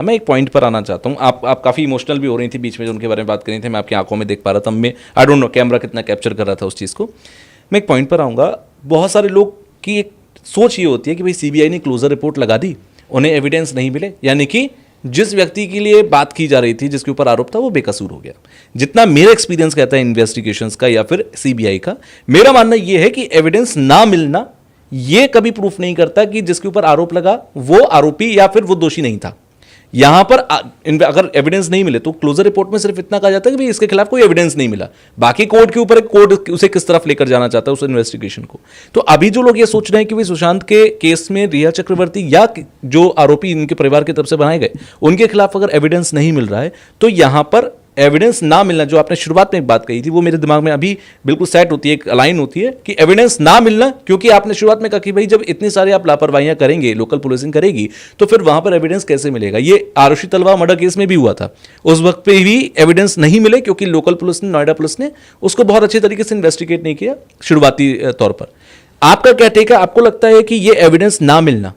मैं एक पॉइंट पर आना चाहता हूँ। आप काफ़ी इमोशनल भी हो रही थी बीच में, जो उनके बारे में बात कर रही थी, मैं आपकी आंखों में देख पा रहा था। मैं आई डोंट नो कैमरा कितना कैप्चर कर रहा था उस चीज़ को। मैं एक पॉइंट पर आऊँगा। बहुत सारे लोग की एक सोच ये होती है कि भाई सीबीआई ने क्लोजर रिपोर्ट लगा दी, उन्हें एविडेंस नहीं मिले, यानी कि जिस व्यक्ति के लिए बात की जा रही थी, जिसके ऊपर आरोप था, वो बेकसूर हो गया। जितना मेरा एक्सपीरियंस कहता है इन्वेस्टिगेशंस का या फिर सीबीआई का, मेरा मानना यह है कि एविडेंस ना मिलना ये कभी प्रूफ नहीं करता कि जिसके ऊपर आरोप लगा वो आरोपी या फिर वो दोषी नहीं था। यहां पर अगर एविडेंस नहीं मिले तो क्लोजर रिपोर्ट में सिर्फ इतना कहा जाता है कि भाई इसके खिलाफ कोई एविडेंस नहीं मिला। बाकी कोर्ट के ऊपर कोर्ट उसे किस तरफ लेकर जाना चाहता है उस इन्वेस्टिगेशन को। तो अभी जो लोग ये सोच रहे हैं कि भाई सुशांत के केस में रिया चक्रवर्ती या जो आरोपी इनके परिवार की तरफ से बनाए गए उनके खिलाफ अगर एविडेंस नहीं मिल रहा है, तो यहां पर एविडेंस ना मिलना, जो आपने शुरुआत में एक बात कही थी, वो मेरे दिमाग में अभी बिल्कुल सेट होती है, एक अलाइन होती है कि एविडेंस ना मिलना, क्योंकि आपने शुरुआत में कहा कि भाई जब इतनी सारी आप लापरवाहियां करेंगे, लोकल पुलिसिंग करेगी, तो फिर वहां पर एविडेंस कैसे मिलेगा। ये आरुषि तलवार मर्डर केस में भी हुआ था, उस वक्त पे भी एविडेंस नहीं मिले क्योंकि लोकल पुलिस ने, नोएडा पुलिस ने उसको बहुत अच्छे तरीके से इन्वेस्टिगेट नहीं किया शुरुआती तौर पर। आपका क्या टेक है? आपको लगता है कि ये एविडेंस ना मिलना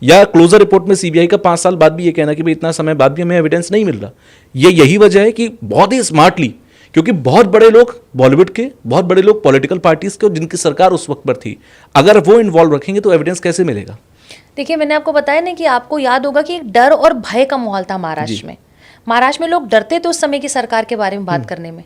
या क्लोजर रिपोर्ट में सीबीआई का 5 साल बाद भी ये कहना कि भाई इतना समय बाद भी हमें एविडेंस नहीं मिल रहा, ये यही वजह है कि बहुत ही स्मार्टली, क्योंकि बहुत बड़े लोग बॉलीवुड के, बहुत बड़े लोग पॉलिटिकल पार्टीज के और जिनकी सरकार उस वक्त पर थी, अगर वो इन्वॉल्व रखेंगे तो एविडेंस कैसे मिलेगा? देखिए, मैंने आपको बताया ना कि आपको याद होगा कि एक डर और भय का माहौल था महाराष्ट्र में। महाराष्ट्र में लोग डरते थे उस समय की सरकार के बारे में बात करने में।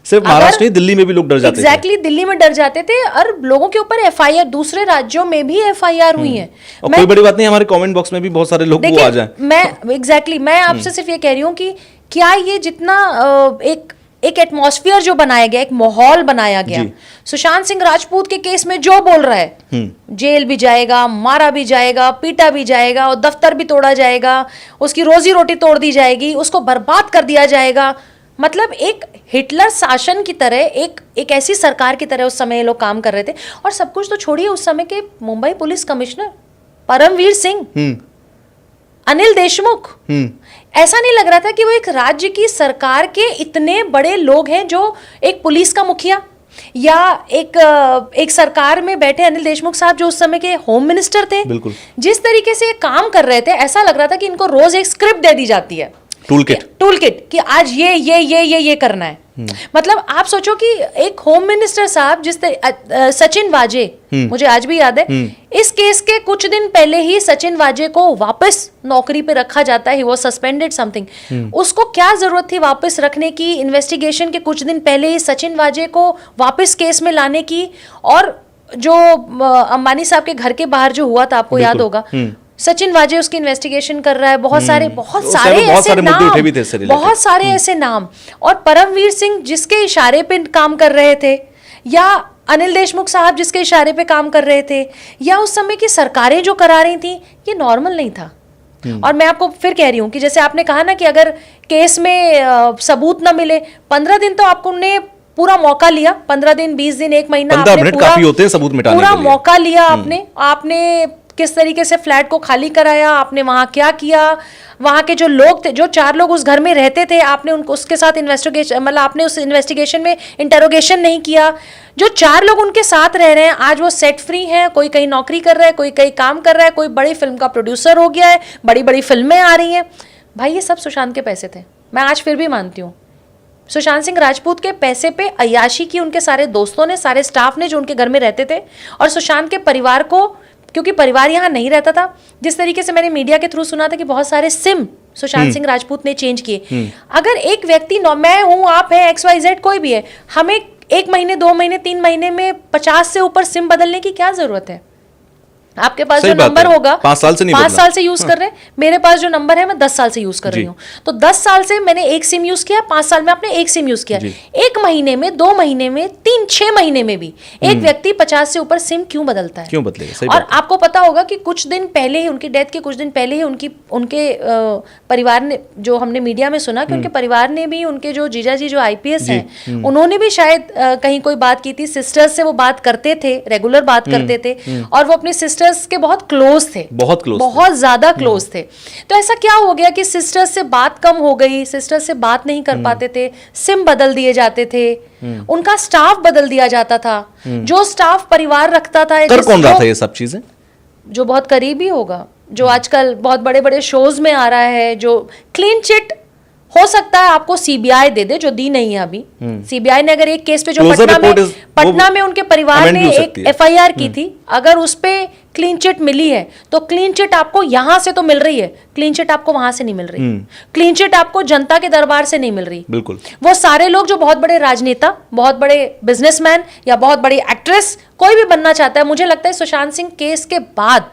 सिर्फ महाराष्ट्र नहीं, दिल्ली में भी लोग डर जाते थे। एग्जैक्टली, दिल्ली में डर जाते थे और लोगों के ऊपर एफआईआर, दूसरे राज्यों में भी एफआईआर हुई है। और कोई बड़ी बात नहीं, हमारे कमेंट बॉक्स में भी बहुत सारे लोग वो आ जाएं। मैं आपसे सिर्फ ये कह रही हूँ कि क्या ये जितना एक एटमॉस्फेयर जो बनाया गया, एक माहौल बनाया गया, सुशांत सिंह राजपूत के केस में जो बोल रहा है, जेल भी जाएगा, मारा भी जाएगा, पीटा भी जाएगा और दफ्तर भी तोड़ा जाएगा, उसकी रोजी रोटी तोड़ दी जाएगी, उसको बर्बाद कर दिया जाएगा, मतलब एक हिटलर शासन की तरह, एक ऐसी सरकार की तरह उस समय लोग काम कर रहे थे। और सब कुछ तो छोड़िए, उस समय के मुंबई पुलिस कमिश्नर परमवीर सिंह, अनिल देशमुख, ऐसा नहीं लग रहा था कि वो एक राज्य की सरकार के इतने बड़े लोग हैं, जो एक पुलिस का मुखिया या एक सरकार में बैठे अनिल देशमुख साहब जो उस समय के होम मिनिस्टर थे, जिस तरीके से ये काम कर रहे थे, ऐसा लग रहा था कि इनको रोज एक स्क्रिप्ट दे दी जाती है, टूल किट कि आज ये करना है। मतलब आप सोचो कि एक होम मिनिस्टर साहब सचिन वाजे, मुझे आज भी याद है, इस केस के कुछ दिन पहले ही सचिन वाजे को वापस नौकरी पे रखा जाता है, ही वाज सस्पेंडेड समथिंग। उसको क्या जरूरत थी वापस रखने की? इन्वेस्टिगेशन के कुछ दिन पहले ही सचिन वाजे को वापस केस में लाने की। और जो अंबानी साहब के घर के बाहर जो हुआ था, आपको याद होगा, सचिन वाजे उसकी इन्वेस्टिगेशन कर रहा है, बहुत सारे ऐसे नाम, और परमवीर सिंह जिसके इशारे पे काम कर रहे थे, या अनिल देशमुख साहब जिसके इशारे पे काम कर रहे थे, या उस समय की सरकारें जो करा रही थी, ये नॉर्मल नहीं था। और मैं आपको फिर कह रही हूँ कि जैसे आपने कहा ना कि अगर केस में सबूत ना मिले, 15 दिन तो आपको ने पूरा मौका लिया, 15 दिन, 20 दिन, 1 महीना, आपने पूरा मौका लिया। आपने किस तरीके से फ्लैट को खाली कराया, आपने वहां क्या किया, वहां के जो लोग थे, जो 4 लोग उस घर में रहते थे, आपने उनको उसके साथ इन्वेस्टिगेशन, मतलब आपने उस इन्वेस्टिगेशन में इंटरोगेशन नहीं किया। जो 4 लोग उनके साथ रह रहे हैं, आज वो सेट फ्री हैं, कोई कहीं नौकरी कर रहा है, कोई कहीं काम कर रहा है, कोई बड़ी फिल्म का प्रोड्यूसर हो गया है, बड़ी बड़ी फिल्में आ रही हैं। भाई ये सब सुशांत के पैसे थे, मैं आज फिर भी मानती हूँ। सुशांत सिंह राजपूत के पैसे पे अय्याशी की उनके सारे दोस्तों ने, सारे स्टाफ ने जो उनके घर में रहते थे, और सुशांत के परिवार को, क्योंकि परिवार यहाँ नहीं रहता था, जिस तरीके से मैंने मीडिया के थ्रू सुना था कि बहुत सारे सिम सुशांत सिंह राजपूत ने चेंज किए। अगर एक व्यक्ति, मैं हूँ, आप है, XYZ कोई भी है, हमें 1 महीने, 2 महीने, 3 महीने में 50 से ऊपर सिम बदलने की क्या जरूरत है? आपके पास जो नंबर होगा 5 साल से यूज कर रहे हैं, मेरे पास जो नंबर है मैं 10 साल से यूज कर रही हूँ, तो 10 साल से मैंने एक सिम यूज किया, 5 साल में आपने एक सिम यूज किया। 1 महीने में, 2 महीने में, 3-6 महीने में भी एक व्यक्ति 50 से ऊपर सिम क्यों बदलता है? क्यों बदलेगा? और आपको पता होगा कि कुछ दिन पहले ही, उनकी डेथ के कुछ दिन पहले ही, उनके परिवार ने, जो हमने मीडिया में सुना कि उनके परिवार ने भी, उनके जो जीजा जी जो IPS हैं, उन्होंने भी शायद कहीं कोई बात की थी, सिस्टर्स से वो बात करते थे, रेगुलर बात करते थे, और वो अपनी सिस्टर्स के बहुत क्लोज थे, बहुत ज्यादा क्लोज थे। तो ऐसा क्या हो गया कि सिस्टर्स से बात कम हो गई, सिस्टर्स से बात नहीं कर पाते थे, सिम बदल दिए जाते थे, उनका स्टाफ बदल दिया जाता था, जो स्टाफ परिवार रखता था। कर कौन रहा था ये सब चीजें? जो बहुत करीबी होगा, जो आजकल बहुत बड़े बड़े शोज में आ रहा है, जो क्लीन चिट हो सकता है आपको सीबीआई दे दे, जो दी नहीं है अभी। सीबीआई ने अगर एक केस पे जो पटना में उनके परिवार ने एक एफआईआर की थी, अगर उस पे क्लीन चिट मिली है तो क्लीन चिट आपको यहां से तो मिल रही है, क्लीन चिट आपको वहां से नहीं मिल रही, क्लीन चिट आपको जनता के दरबार से नहीं मिल रही। बिल्कुल। वो सारे लोग जो बहुत बड़े राजनेता, बहुत बड़े बिजनेसमैन या बहुत बड़ी एक्ट्रेस कोई भी बनना चाहता है, मुझे लगता है सुशांत सिंह केस के बाद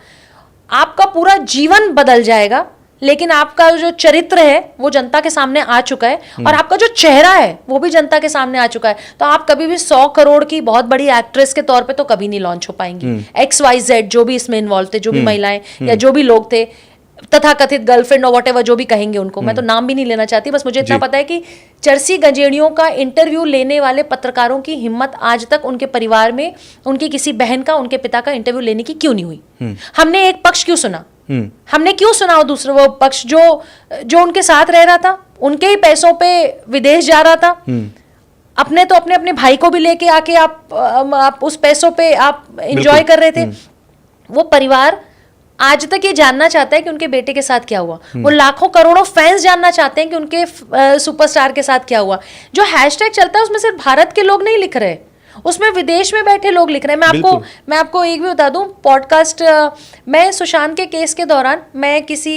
आपका पूरा जीवन बदल जाएगा, लेकिन आपका जो चरित्र है वो जनता के सामने आ चुका है और आपका जो चेहरा है वो भी जनता के सामने आ चुका है। तो आप कभी भी 100 करोड़ की बहुत बड़ी एक्ट्रेस के तौर पे तो कभी नहीं लॉन्च हो पाएंगी। XYZ जो भी इसमें इन्वॉल्व थे, जो भी महिलाएं या जो भी लोग थे, तथा कथित गर्लफ्रेंड और व्हाटएवर जो भी कहेंगे उनको, मैं तो नाम भी नहीं लेना चाहती, बस मुझे इतना पता है कि चरसी गंजेड़ियों का इंटरव्यू लेने वाले पत्रकारों की हिम्मत आज तक उनके परिवार में उनकी किसी बहन का, उनके पिता का इंटरव्यू लेने की क्यों नहीं हुई। हमने एक पक्ष क्यों सुना, हमने क्यों सुना वो दूसरा वो पक्ष जो उनके साथ रह रहा था, उनके ही पैसों पे विदेश जा रहा था, अपने तो अपने भाई को भी लेके आके आप उस पैसों पे आप एंजॉय कर रहे थे। वो परिवार आज तक ये जानना चाहता है कि उनके बेटे के साथ क्या हुआ। वो लाखों करोड़ों फैंस जानना चाहते हैं कि उनके सुपरस्टार के साथ क्या हुआ। जो हैशटैग चलता है उसमें सिर्फ भारत के लोग नहीं लिख रहे, उसमें विदेश में बैठे लोग लिख रहे हैं। मैं आपको एक भी बता दूं, पॉडकास्ट मैं सुशांत के केस के दौरान मैं किसी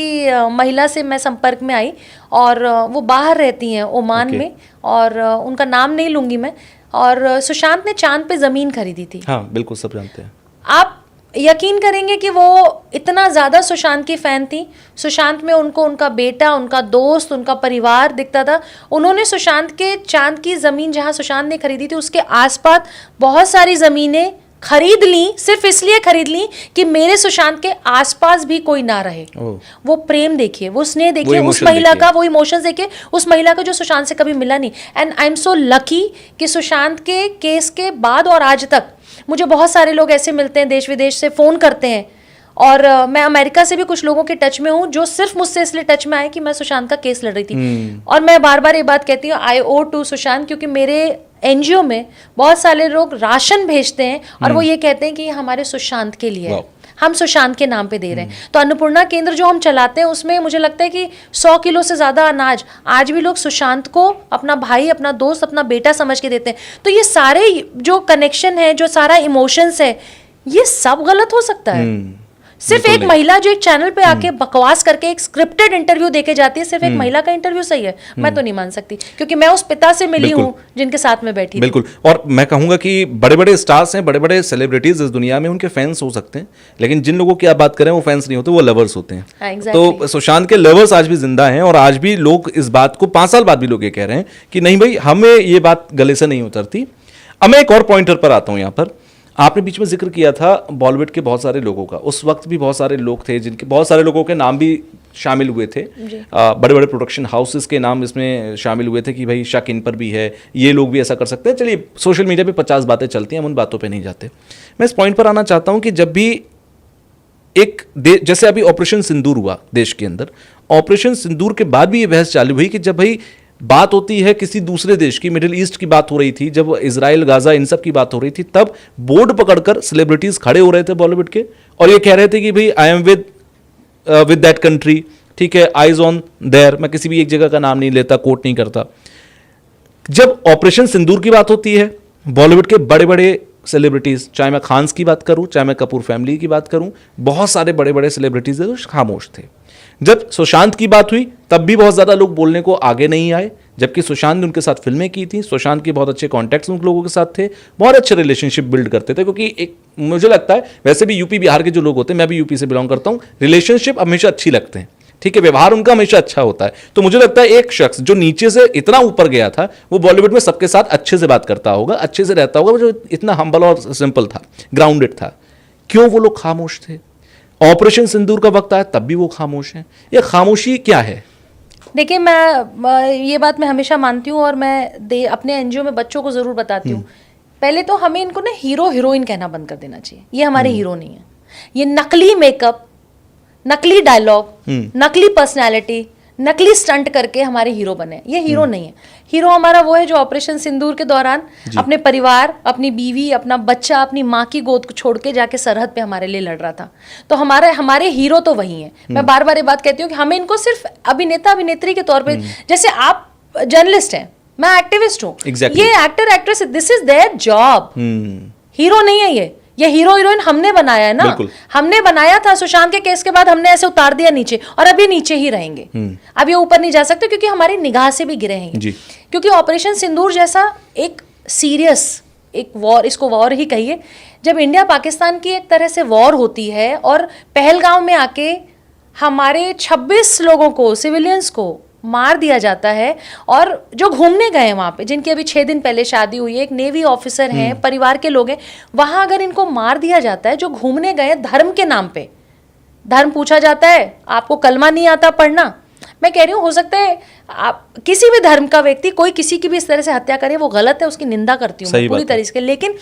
महिला से मैं संपर्क में आई और वो बाहर रहती हैं ओमान में, और उनका नाम नहीं लूंगी मैं, और सुशांत ने चांद पे जमीन खरीदी थी। हाँ बिल्कुल, सब जानते हैं। आप यकीन करेंगे कि वो इतना ज़्यादा सुशांत की फ़ैन थी, सुशांत में उनको उनका बेटा, उनका दोस्त, उनका परिवार दिखता था। उन्होंने सुशांत के चांद की ज़मीन जहाँ सुशांत ने खरीदी थी उसके आसपास बहुत सारी ज़मीनें खरीद ली, सिर्फ इसलिए खरीद ली कि मेरे सुशांत के आसपास भी कोई ना रहे। वो प्रेम देखिए, वो स्नेह देखिए, उस महिला का वो इमोशंस देखिए, उस महिला का जो सुशांत से कभी मिला नहीं। And I am so lucky कि सुशांत के केस के बाद और आज तक मुझे बहुत सारे लोग ऐसे मिलते हैं, देश विदेश से फ़ोन करते हैं, और मैं अमेरिका से भी कुछ लोगों के टच में हूँ जो सिर्फ मुझसे इसलिए टच में आए कि मैं सुशांत का केस लड़ रही थी। और मैं बार बार ये बात कहती हूँ, आई ओ टू सुशांत, क्योंकि मेरे एनजीओ में बहुत सारे लोग राशन भेजते हैं और वो ये कहते हैं कि ये हमारे सुशांत के लिए है, हम सुशांत के नाम पे दे रहे हैं। तो अन्नपूर्णा केंद्र जो हम चलाते हैं उसमें मुझे लगता है कि 100 किलो से ज़्यादा अनाज आज भी लोग सुशांत को अपना भाई, अपना दोस्त, अपना बेटा समझ के देते हैं। तो ये सारे जो कनेक्शन है, जो सारा इमोशंस है, ये सब गलत हो सकता है। सिर्फ एक महिला जो एक चैनल पे आके बकवास करके एक स्क्रिप्टेड इंटरव्यू देके जाती है, सिर्फ एक महिला का इंटरव्यू सही है, मैं तो नहीं मान सकती, क्योंकि मैं उस पिता से मिली हूँ जिनके साथ में बैठी। बिल्कुल। और मैं कहूंगा कि बड़े बड़े स्टार्स हैं, बड़े बड़े सेलिब्रिटीज इस दुनिया में, उनके फैंस हो सकते हैं, लेकिन जिन लोगों की आप बात करें वो फैंस नहीं होते, वो लवर्स होते हैं। तो सुशांत के लवर्स आज भी जिंदा हैं और आज भी लोग इस बात को 5 साल बाद भी लोग ये कह रहे हैं कि नहीं भाई, हमें ये बात गले से नहीं उतरती। अब मैं एक और पॉइंटर पर आता हूं। यहाँ पर आपने बीच में जिक्र किया था बॉलीवुड के बहुत सारे लोगों का, उस वक्त भी बहुत सारे लोग थे जिनके, बहुत सारे लोगों के नाम भी शामिल हुए थे, बड़े बड़े प्रोडक्शन हाउसेस के नाम इसमें शामिल हुए थे कि भाई शक इन पर भी है, ये लोग भी ऐसा कर सकते हैं। चलिए, सोशल मीडिया पे 50 बातें चलती हैं, हम उन बातों पे नहीं जाते। मैं इस पॉइंट पर आना चाहता हूं कि जब भी एक जैसे अभी ऑपरेशन सिंदूर हुआ देश के अंदर, ऑपरेशन सिंदूर के बाद भी ये बहस चालू हुई कि जब भाई बात होती है किसी दूसरे देश की, मिडिल ईस्ट की बात हो रही थी, जब इजराइल, गाजा, इन सब की बात हो रही थी, तब बोर्ड पकड़कर सेलिब्रिटीज खड़े हो रहे थे बॉलीवुड के और ये कह रहे थे कि भाई I am with that country, ठीक है, आइज ऑन देयर। मैं किसी भी एक जगह का नाम नहीं लेता, कोट नहीं करता। जब ऑपरेशन सिंदूर की बात होती है, बॉलीवुड के बड़े बड़े सेलिब्रिटीज, चाहे मैं खान्स की बात करूं, चाहे मैं कपूर फैमिली की बात करूं, बहुत सारे बड़े बड़े सेलिब्रिटीज जो खामोश थे। जब सुशांत की बात हुई तब भी बहुत ज़्यादा लोग बोलने को आगे नहीं आए, जबकि सुशांत ने उनके साथ फिल्में की थी, सुशांत के बहुत अच्छे कॉन्टैक्ट्स उन लोगों के साथ थे, बहुत अच्छे रिलेशनशिप बिल्ड करते थे। क्योंकि एक मुझे लगता है, वैसे भी यूपी बिहार के जो लोग होते हैं, मैं भी यूपी से बिलोंग करता हूँ, रिलेशनशिप हमेशा अच्छी लगते हैं, ठीक है, व्यवहार उनका हमेशा अच्छा होता है। तो मुझे लगता है एक शख्स जो नीचे से इतना ऊपर गया था, वो बॉलीवुड में सबके साथ अच्छे से बात करता होगा, अच्छे से रहता होगा, जो इतना हम्बल और सिंपल था, ग्राउंडेड था। क्यों वो लोग खामोश थे? ऑपरेशन सिंदूर का वक्त आया तब भी वो खामोश हैं। ये खामोशी क्या है? देखिए, मैं ये बात मैं हमेशा मानती हूँ और मैं अपने एनजीओ में बच्चों को ज़रूर बताती हूँ, पहले तो हमें इनको ना हीरो हीरोइन कहना बंद कर देना चाहिए। ये हमारे हीरो नहीं है, ये नकली मेकअप, नकली डायलॉग, नकली पर्सनैलिटी, नकली स्टंट करके हमारे हीरो बने। ये हीरो नहीं है। हीरो हमारा वो है जो ऑपरेशन सिंदूर के दौरान अपने परिवार, अपनी बीवी, अपना बच्चा, अपनी माँ की गोद को छोड़ के जाके सरहद पे हमारे लिए लड़ रहा था। तो हमारे हीरो तो वही हैं। मैं बार बार ये बात कहती हूँ कि हमें इनको सिर्फ अभिनेता अभिनेत्री के तौर पे, जैसे आप जर्नलिस्ट हैं, मैं एक्टिविस्ट हूँ, ये actor actress, this is their job. Hero नहीं है ये हीरो हीरोइन हमने बनाया है ना। हमने बनाया था, सुशांत के केस के बाद हमने ऐसे उतार दिया नीचे, और अभी नीचे ही रहेंगे। अब ये ऊपर नहीं जा सकते क्योंकि हमारी निगाह से भी गिरे हैं। क्योंकि ऑपरेशन सिंदूर जैसा एक सीरियस एक वॉर, इसको वॉर ही कहिए, जब इंडिया पाकिस्तान की एक तरह से वॉर होती है और पहलगांव में आके हमारे 26 लोगों को, सिविलियंस को मार दिया जाता है, और जो घूमने गए वहां पे, जिनकी अभी 6 दिन पहले शादी हुई है, एक नेवी ऑफिसर हैं, परिवार के लोग हैं, वहां अगर इनको मार दिया जाता है, जो घूमने गए धर्म के नाम पे, धर्म पूछा जाता है, आपको कलमा नहीं आता पढ़ना? मैं कह रही हूँ, हो सकता है आप किसी भी धर्म का व्यक्ति कोई किसी की भी इस तरह से हत्या करे, वो गलत है, उसकी निंदा करती हूँ मैं पूरी तरीके से, लेकिन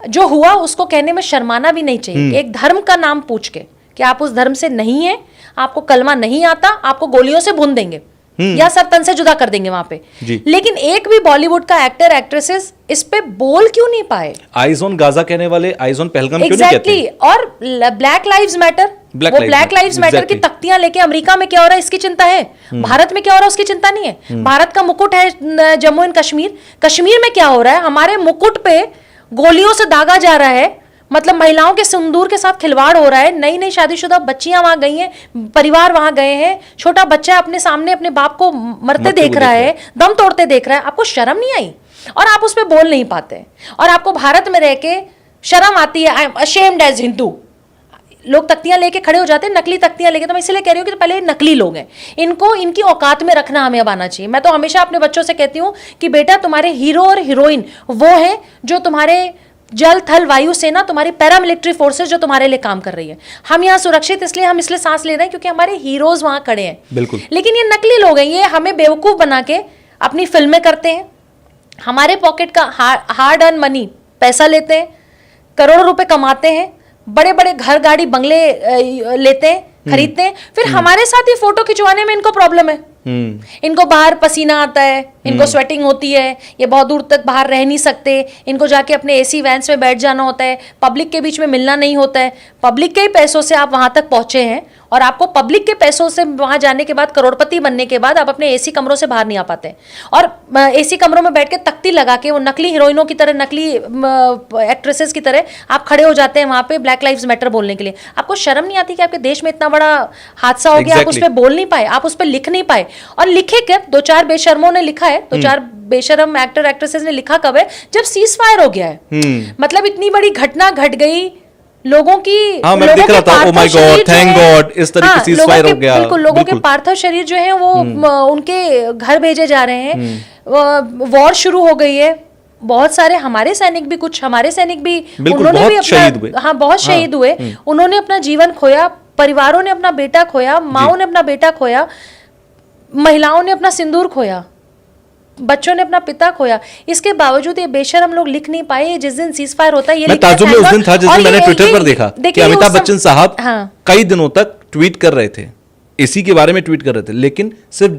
जो हुआ उसको कहने में शर्माना भी नहीं चाहिए। एक धर्म का नाम पूछ के कि आप उस धर्म से नहीं है, आपको कलमा नहीं आता, आपको गोलियों से भून देंगे या सर तन से जुदा कर देंगे वहां पे। लेकिन एक भी बॉलीवुड का एक्टर एक्ट्रेसेस इस पे बोल क्यों नहीं पाए? आइज ऑन गाजा कहने वाले आइज ऑन पहलगाम क्यों नहीं कहते? और ब्लैक लाइव्स मैटर, वो ब्लैक लाइव्स मैटर की तख्तियां लेके अमेरिका में क्या हो रहा है इसकी चिंता है, भारत में क्या हो रहा है उसकी चिंता नहीं है। भारत का मुकुट है जम्मू एंड कश्मीर, कश्मीर में क्या हो रहा है? हमारे मुकुट पे गोलियों से दागा जा रहा है, मतलब महिलाओं के सिंदूर के साथ खिलवाड़ हो रहा है। नई नई शादीशुदा बच्चियां वहां गई हैं, परिवार वहां गए हैं, छोटा बच्चा अपने सामने अपने बाप को मरते देख रहा है, दम तोड़ते देख रहा है। आपको शर्म नहीं आई और आप उस पर बोल नहीं पाते, और आपको भारत में रह के शर्म आती है। I am ashamed as Hindu. लोग तख्तियां लेके खड़े हो जाते हैं, नकली तख्तियां लेके। तो मैं इसलिए कह रही हूँ कि पहले ये नकली लोग हैं, इनको इनकी औकात में रखना हमें अब आना चाहिए। मैं तो हमेशा अपने बच्चों से कहती हूँ कि बेटा, तुम्हारे हीरो और हीरोइन वो हैं जो तुम्हारे जल थल वायु सेना, तुम्हारी पैरामिलिट्री फोर्सेस जो तुम्हारे लिए काम कर रही है। हम यहाँ सुरक्षित इसलिए हम इसलिए सांस ले रहे हैं क्योंकि हमारे हीरोज वहां खड़े हैं। बिल्कुल। लेकिन ये नकली लोग हैं, ये हमें बेवकूफ बना के अपनी फिल्में करते हैं, हमारे पॉकेट का हार्ड अर्न मनी पैसा लेते हैं, करोड़ों रुपए कमाते हैं, बड़े बड़े घर गाड़ी बंगले लेते हैं, खरीदते हैं, फिर हमारे साथ ये फोटो खिंचवाने में इनको प्रॉब्लम है। इनको बाहर पसीना आता है, इनको स्वेटिंग होती है, ये बहुत दूर तक बाहर रह नहीं सकते, इनको जाके अपने एसी वैन्स में बैठ जाना होता है, पब्लिक के बीच में मिलना नहीं होता है। पब्लिक के ही पैसों से आप वहां तक पहुंचे हैं, और आपको पब्लिक के पैसों से वहां जाने के बाद, करोड़पति बनने के बाद, आप अपने एसी कमरों से बाहर नहीं आ पाते। और एसी कमरों में बैठ के तख्ती लगा के वो नकली हीरोइनों की तरह, नकली एक्ट्रेसेस की तरह आप खड़े हो जाते हैं वहां पे ब्लैक लाइव्स मैटर बोलने के लिए। आपको शर्म नहीं आती कि आपके देश में इतना बड़ा हादसा हो गया, आप उस पर बोल नहीं पाए, आप उस पर लिख नहीं पाए? और लिखे क्या? 2-4 बेशर्मों ने लिखा है, 2-4 बेशरम एक्टर एक्ट्रेसेस ने लिखा कब है? जब सीज फायर हो गया है। मतलब इतनी बड़ी घटना घट गई, लोगों की, मैं देख रहा था, oh my God, thank God, इस तरह की सीज फायर हो गया। बिल्कुल, लोगों के पार्थिव शरीर जो है वो उनके घर भेजे जा रहे हैं। वॉर शुरू हो गई है, बहुत सारे हमारे सैनिक भी, कुछ हमारे सैनिक भी, उन्होंने भी अपना, बहुत शहीद हुए, उन्होंने अपना जीवन खोया, परिवारों ने अपना बेटा खोया, माओ ने अपना बेटा खोया, महिलाओं ने अपना सिंदूर खोया, बच्चों ने अपना पिता खोया। इसके बावजूद ये बेशर्म लोग लिख नहीं पाए। जिस दिन सीज फायर होता है, ये मैं ताज्जुब में उस दिन था जिस दिन मैंने ट्विटर पर देखा कि अमिताभ बच्चन साहब कई दिनों तक ट्वीट कर रहे थे, इसी के बारे में ट्वीट कर रहे थे, लेकिन सिर्फ ...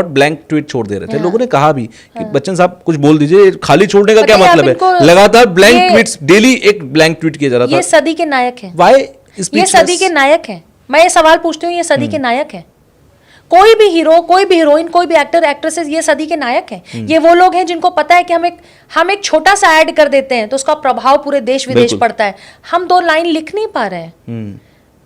ब्लैंक ट्वीट छोड़ दे रहे थे। लोगों ने कहा भी कि बच्चन साहब कुछ बोल दीजिए, खाली छोड़ने का क्या मतलब है? लगातार ब्लैंक ट्वीट्स, डेली एक ब्लैंक ट्वीट किया जा रहा था। ये सदी के नायक है। व्हाई? ये सदी के नायक है। मैं ये सवाल पूछती हूँ, ये सदी के नायक है। कोई भी हीरो, कोई भी हीरोइन, कोई भी एक्टर एक्ट्रेसेस ये सदी के नायक हैं। ये वो लोग हैं जिनको पता है कि हम एक छोटा सा ऐड कर देते हैं तो उसका प्रभाव पूरे देश विदेश पड़ता है। हम 2 लाइन लिख नहीं पा रहे हैं।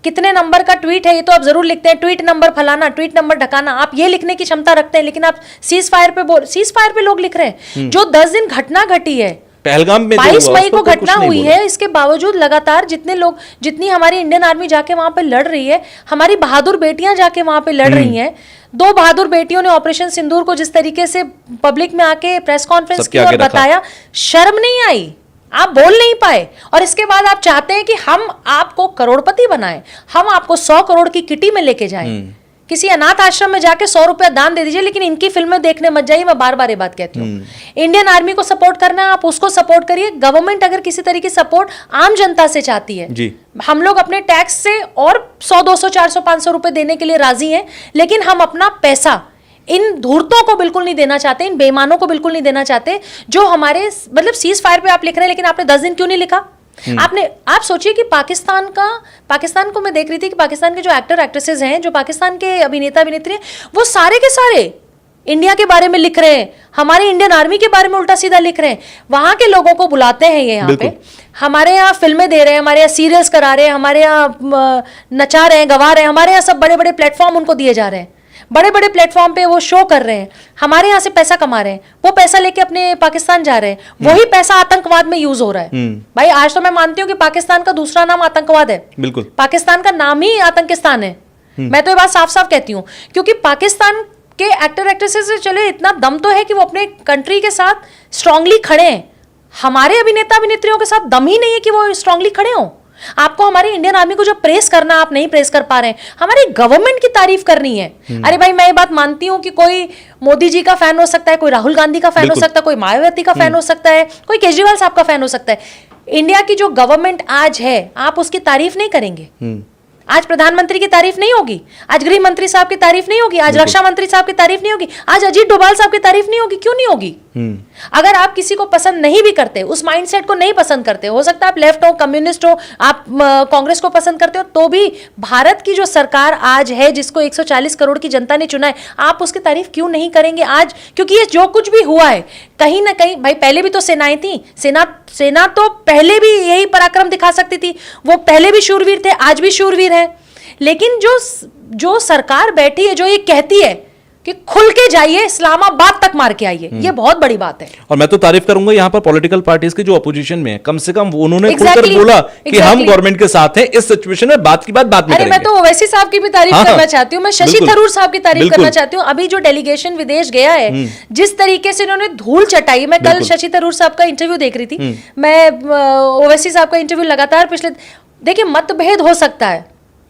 कितने नंबर का ट्वीट है ये तो आप जरूर लिखते हैं, ट्वीट नंबर फलाना, ट्वीट नंबर ढकाना, आप ये लिखने की क्षमता रखते हैं, लेकिन आप सीज फायर पे लोग लिख रहे हैं। जो 10 दिन घटना घटी है, पहलगाम में 22 मई को घटना हुई है, इसके बावजूद लगातार जितनी हमारी इंडियन आर्मी जाके वहां पे लड़ रही है, हमारी बहादुर बेटियां जाके वहां पे लड़ रही हैं। 2 बहादुर बेटियों ने ऑपरेशन सिंदूर को जिस तरीके से पब्लिक में आके प्रेस कॉन्फ्रेंस की और बताया, शर्म नहीं आई, आप बोल नहीं पाए। और इसके बाद आप चाहते हैं कि हम आपको करोड़पति बनाएं, हम आपको 100 करोड़ की किटी में लेके जाएं। किसी अनाथ आश्रम में जाके 100 रुपया दान दे दीजिए, लेकिन इनकी फिल्में देखने मत जाइए। मैं बार बार ये बात कहती हूँ। इंडियन आर्मी को सपोर्ट करना है, आप उसको सपोर्ट करिए। गवर्नमेंट अगर किसी तरीके सपोर्ट आम जनता से चाहती है जी, हम लोग अपने टैक्स से और 100, 200, 400, 500 रुपए देने के लिए राजी हैं, लेकिन हम अपना पैसा इन धूर्तों को बिल्कुल नहीं देना चाहते, इन बेईमानों को बिल्कुल नहीं देना चाहते जो हमारे मतलब सीज फायर पे आप लिख रहे हैं, लेकिन आपने 10 दिन क्यों नहीं लिखा? आप सोचिए कि पाकिस्तान को मैं देख रही थी कि पाकिस्तान के जो एक्टर एक्ट्रेसेस हैं, जो पाकिस्तान के अभिनेता अभिनेत्री हैं, वो सारे के सारे इंडिया के बारे में लिख रहे हैं, हमारे इंडियन आर्मी के बारे में उल्टा सीधा लिख रहे हैं। वहां के लोगों को बुलाते हैं ये यहाँ पे, हमारे यहाँ फिल्में दे रहे हैं, हमारे यहाँ सीरियल्स करा रहे हैं, हमारे यहाँ नचा रहे हैं, गवा रहे हैं, हमारे यहाँ सब बड़े बड़े प्लेटफॉर्म उनको दिए जा रहे हैं, बड़े बड़े प्लेटफॉर्म पे वो शो कर रहे हैं, हमारे यहाँ से पैसा कमा रहे हैं, वो पैसा लेके अपने पाकिस्तान जा रहे हैं, वही पैसा आतंकवाद में यूज हो रहा है। भाई आज तो मैं मानती हूँ कि पाकिस्तान का दूसरा नाम आतंकवाद है, बिल्कुल पाकिस्तान का नाम ही आतंकिस्तान है। मैं तो ये बात साफ साफ कहती हूँ, क्योंकि पाकिस्तान के एक्टर एक्ट्रेसेस से चले इतना दम तो है कि वो अपने कंट्री के साथ स्ट्रांगली खड़े हैं। हमारे अभिनेता अभिनेत्रियों के साथ दम ही नहीं है कि वो स्ट्रांगली खड़े हों। आपको हमारी इंडियन आर्मी को जो प्रेस करना आप नहीं प्रेस कर पा रहे हैं, हमारी गवर्नमेंट की तारीफ करनी है। अरे भाई मैं ये बात मानती हूं कि कोई मोदी जी का फैन हो सकता है, कोई राहुल गांधी का फैन हो सकता है, कोई मायावती का फैन हो सकता है, कोई केजरीवाल साहब का फैन हो सकता है। इंडिया की जो गवर्नमेंट आज है, आप उसकी तारीफ नहीं करेंगे। आज प्रधानमंत्री की तारीफ नहीं होगी, आज गृह मंत्री साहब की तारीफ नहीं होगी, आज रक्षा मंत्री साहब की तारीफ नहीं होगी, आज अजीत डोभाल साहब की तारीफ नहीं होगी। क्यों नहीं होगी? अगर आप किसी को पसंद नहीं भी करते, उस माइंडसेट को नहीं पसंद करते, हो सकता है आप लेफ्ट हो, कम्युनिस्ट हो, आप कांग्रेस को पसंद करते हो, तो भी भारत की जो सरकार आज है, जिसको 140 करोड़ की जनता ने चुना है, आप उसकी तारीफ क्यों नहीं करेंगे आज? क्योंकि ये जो कुछ भी हुआ है, कहीं ना कहीं भाई पहले भी तो सेनाएं थी, सेना तो पहले भी यही पराक्रम दिखा सकती थी, वो पहले भी शूरवीर थे, आज भी शूरवीर हैं। लेकिन जो सरकार बैठी है, जो ये कहती है कि खुल के जाइए, इस्लामाबाद तक मार के आइए, ये बहुत बड़ी बात है। और मैं तो तारीफ करूंगा यहाँ पर पॉलिटिकल पार्टीज की जो अपोजिशन में है, कम से कम उन्होंने खुलकर बोला कि हम गवर्नमेंट के साथ हैं इस सिचुएशन में, बात की बात बाद में करेंगे। मैं तो ओवैसी साहब की भी तारीफ करना चाहती हूँ, मैं शशि थरूर साहब की तारीफ करना चाहती हूँ। अभी जो डेलीगेशन विदेश गया है, जिस तरीके से इन्होंने धूल चटाई, मैं कल शशि थरूर साहब का इंटरव्यू देख रही थी, मैं ओवैसी साहब का इंटरव्यू लगातार पिछले, देखिए मतभेद हो सकता है,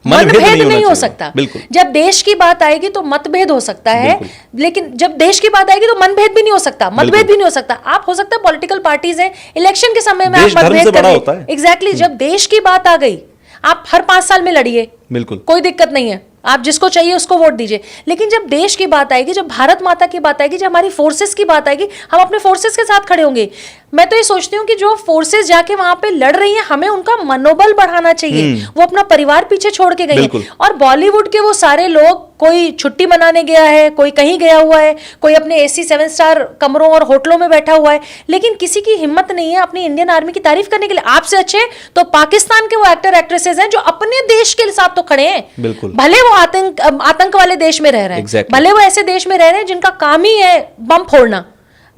मतभेद नहीं हो सकता। जब देश की बात आएगी तो मतभेद हो सकता है, लेकिन जब देश की बात आएगी तो मनभेद भी नहीं हो सकता, मतभेद भी नहीं हो सकता। आप हो सकता है पॉलिटिकल पार्टीज हैं, इलेक्शन के समय में आप मतभेद कर रहे हैं, एग्जैक्टली। जब देश की बात आ गई, आप हर 5 साल में लड़िए, बिल्कुल कोई दिक्कत नहीं है, आप जिसको चाहिए उसको वोट दीजिए। लेकिन जब देश की बात आएगी, जब भारत माता की बात आएगी, जब हमारी फोर्सेस की बात आएगी, हम अपने फोर्सेस के साथ खड़े होंगे। मैं तो ये सोचती हूँ कि जो फोर्सेस जाके वहां पे लड़ रही हैं, हमें उनका मनोबल बढ़ाना चाहिए। वो अपना परिवार पीछे छोड़ के गई हैं। और बॉलीवुड के वो सारे लोग, कोई छुट्टी मनाने गया है, कोई कहीं गया हुआ है, कोई अपने AC 7 स्टार कमरों और होटलों में बैठा हुआ है, लेकिन किसी की हिम्मत नहीं है अपनी इंडियन आर्मी की तारीफ करने के लिए। आपसे अच्छे तो पाकिस्तान के वो एक्टर एक्ट्रेसेस हैं जो अपने देश के साथ तो खड़े हैं, भले वो आतंक वाले देश में रह रहे हैं, भले वो ऐसे देश में रह रहे हैं जिनका काम ही है बम फोड़ना।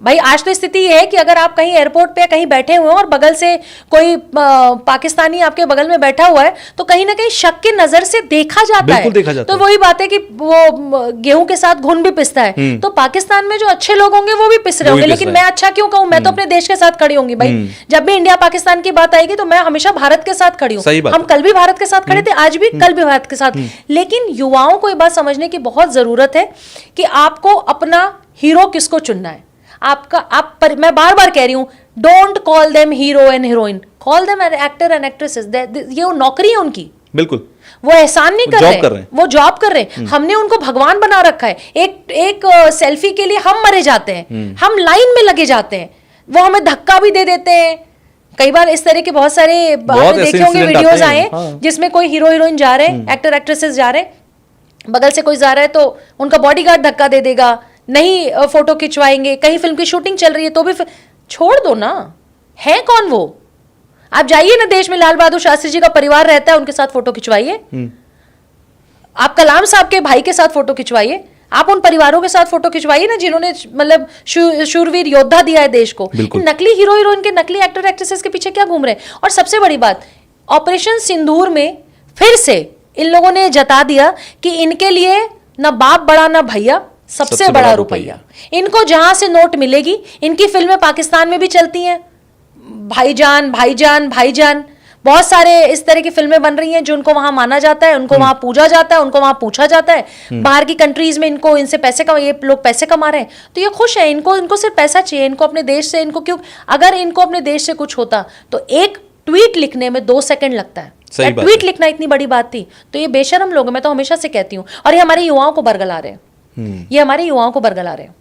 भाई आज तो स्थिति ये है कि अगर आप कहीं एयरपोर्ट पे कहीं बैठे हुए हैं और बगल से कोई पाकिस्तानी आपके बगल में बैठा हुआ है, तो कहीं ना कहीं शक की नजर से देखा जाता है। तो वही बात है कि वो गेहूं के साथ घुन भी पिसता है। तो पाकिस्तान में जो अच्छे लोग होंगे वो भी पिस रहे होंगे, लेकिन मैं अच्छा क्यों कहूं? मैं तो अपने देश के साथ खड़ी होंगी भाई। जब भी इंडिया पाकिस्तान की बात आएगी तो मैं हमेशा भारत के साथ खड़ी हूँ। हम कल भी भारत के साथ खड़े थे, आज भी, कल भी भारत के साथ। लेकिन युवाओं को ये बात समझने की बहुत जरूरत है कि आपको अपना हीरो किसको चुनना है। मैं बार बार कह रही हूं, don't call them hero and heroine, call them actor and actresses. ये वो नौकरी है उनकी, बिल्कुल, वो एहसान नहीं कर रहे, वो जॉब कर रहे हैं। हमने उनको भगवान बना रखा है। एक सेल्फी के लिए हम मरे जाते हैं, हम लाइन में लगे जाते हैं, वो हमें धक्का भी दे देते हैं। कई बार इस तरह के बहुत सारे आपने देखे होंगे वीडियोस आए, जिसमें कोई हीरो हीरोइन जा रहे हैं, एक्टर एक्ट्रेसेस जा रहे हैं, बगल से कोई जा रहा है तो उनका बॉडीगार्ड धक्का दे देगा, नहीं फोटो खिंचवाएंगे। कहीं फिल्म की शूटिंग चल रही है तो भी छोड़ दो ना, है कौन वो? आप जाइए ना देश में, लाल बहादुर शास्त्री जी का परिवार रहता है, उनके साथ फोटो खिंचवाइए। आप कलाम साहब के भाई के साथ फोटो खिंचवाइए, आप उन परिवारों के साथ फोटो खिंचवाइए ना जिन्होंने मतलब शूरवीर योद्धा दिया है देश को। नकली हीरो हीरोइन के, नकली एक्टर एक्ट्रेसेस के पीछे क्या घूम रहे हैं? और सबसे बड़ी बात, ऑपरेशन सिंदूर में फिर से इन लोगों ने जता दिया कि इनके लिए ना बाप बड़ा ना भैया, सबसे बड़ा रुपया। इनको जहां से नोट मिलेगी, इनकी फिल्में पाकिस्तान में भी चलती हैं, भाईजान भाईजान भाईजान। बहुत सारे इस तरह की फिल्में बन रही हैं जो उनको वहां माना जाता है, उनको वहां पूजा जाता है, उनको वहां पूछा जाता है। बाहर की कंट्रीज में इनको इनसे पैसे कमा, ये लोग पैसे कमा रहे हैं तो ये खुश है, इनको सिर्फ पैसा चाहिए, इनको अपने देश से, इनको क्यों, अगर इनको अपने देश से कुछ होता तो एक ट्वीट लिखने में 2 सेकंड लगता है, सही बात ट्वीट है। लिखना इतनी बड़ी बात थी। तो ये बेशरम लोग हैं, मैं तो हमेशा से कहती हूँ, और ये हमारे युवाओं को बरगला रहे हैं, ये हमारे युवाओं को बरगला रहे हैं।